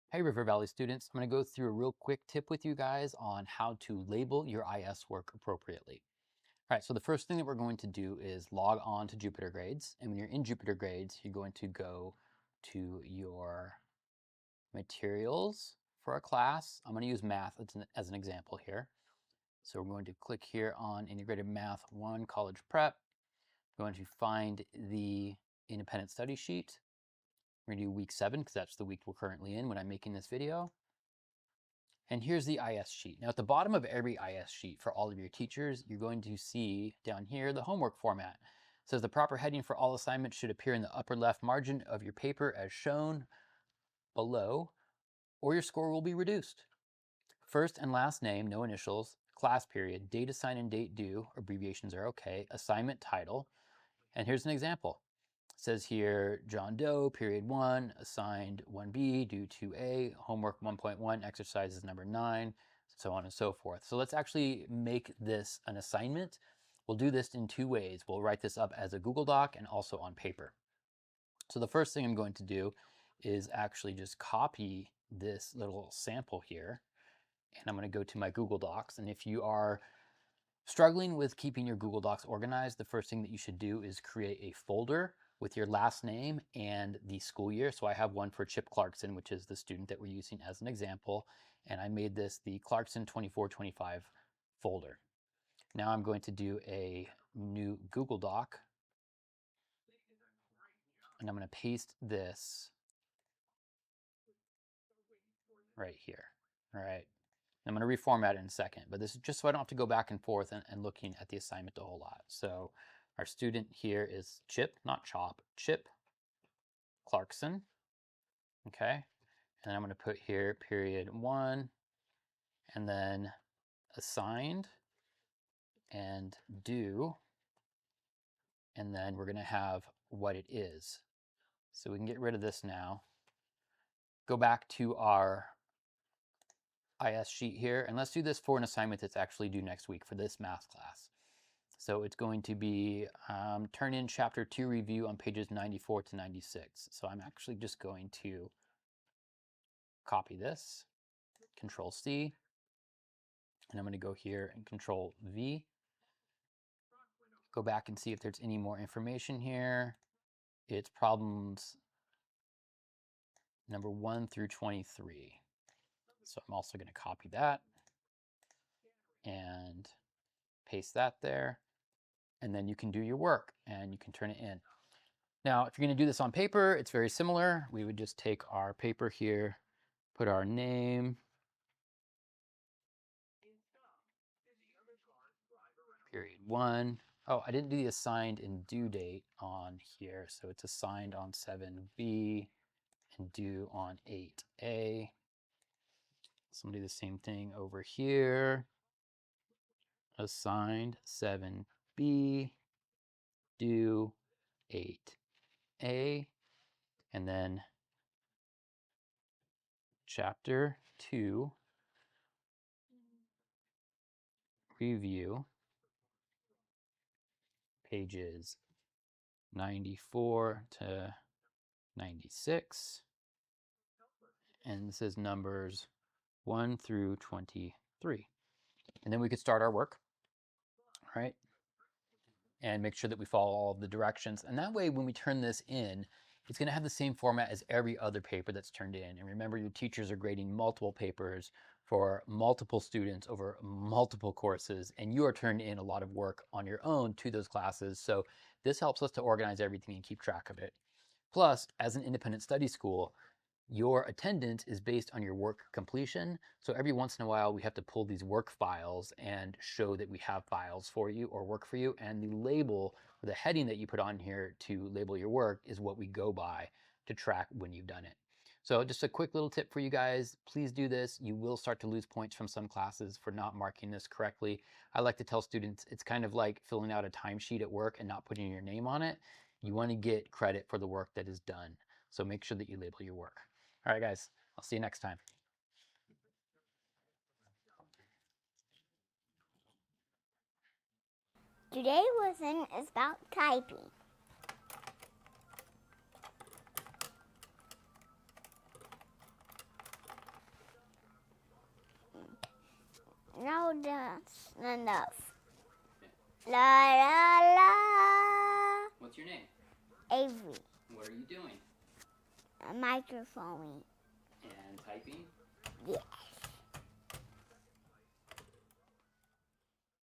Hey River Valley students, I'm going to go through a real quick tip with you guys on how to label your IS work appropriately. All right, so the first thing that we're going to do is log on to Jupyter Grades. And when you're in Jupyter Grades, you're going to go to your materials for a class. I'm going to use math as an example here. So we're going to click here on Integrated Math 1 College Prep. We're going to find the independent study sheet. We're going to do week 7 because that's the week we're currently in when I'm making this video. And here's the IS sheet. Now at the bottom of every IS sheet for all of your teachers, you're going to see down here the homework format. It says the proper heading for all assignments should appear in the upper left margin of your paper as shown below, or your score will be reduced. First and last name, no initials, class period, date assigned and date due, abbreviations are okay, assignment title, and here's an example. It says here, John Doe, period 1, assigned 1B, due 2A, homework 1.1, exercises number 9, so on and so forth. So let's actually make this an assignment. We'll do this in 2 ways. We'll write this up as a Google Doc and also on paper. So the first thing I'm going to do is actually just copy this little sample here, and I'm going to go to my Google Docs. And if you are struggling with keeping your Google Docs organized, the first thing that you should do is create a folder with your last name and the school year. So I have one for Chip Clarkson, which is the student that we're using as an example. And I made this the Clarkson 24-25 folder. Now I'm going to do a new Google Doc. And I'm going to paste this right here. All right. I'm going to reformat it in a second, but this is just so I don't have to go back and forth and looking at the assignment a whole lot. So our student here is Chip, not Chop, Chip Clarkson. Okay. And I'm going to put here period 1 and then assigned and due. And then we're going to have what it is. So we can get rid of this now. Go back to our IS sheet here, and let's do this for an assignment that's actually due next week for this math class. So it's going to be turn in chapter 2 review on pages 94 to 96. So I'm actually just going to copy this, Control C, and I'm going to go here and Control V. Go back and see if there's any more information here. It's problems number 1 through 23. So I'm also going to copy that and paste that there. And then you can do your work and you can turn it in. Now, if you're going to do this on paper, it's very similar. We would just take our paper here, put our name, period 1. Oh, I didn't do the assigned and due date on here, so it's assigned on 7B and due on 8A. So I'm going to do the same thing over here. Assigned 7B, due 8A, and then chapter 2 review, pages 94 to 96, and this is numbers 1 through 23. And then we could start our work, right? And make sure that we follow all of the directions. And that way, when we turn this in, it's going to have the same format as every other paper that's turned in. And remember, your teachers are grading multiple papers for multiple students over multiple courses, and you are turning in a lot of work on your own to those classes. So this helps us to organize everything and keep track of it. Plus, as an independent study school, your attendance is based on your work completion. So every once in a while, we have to pull these work files and show that we have files for you or work for you. And the label, or the heading that you put on here to label your work is what we go by to track when you've done it. So just a quick little tip for you guys, please do this. You will start to lose points from some classes for not marking this correctly. I like to tell students it's kind of like filling out a timesheet at work and not putting your name on it. You want to get credit for the work that is done. So make sure that you label your work. All right, guys, I'll see you next time. Today's lesson is about typing. No, that's enough. La la la. What's your name? Avery. What are you doing? A microphone. And typing?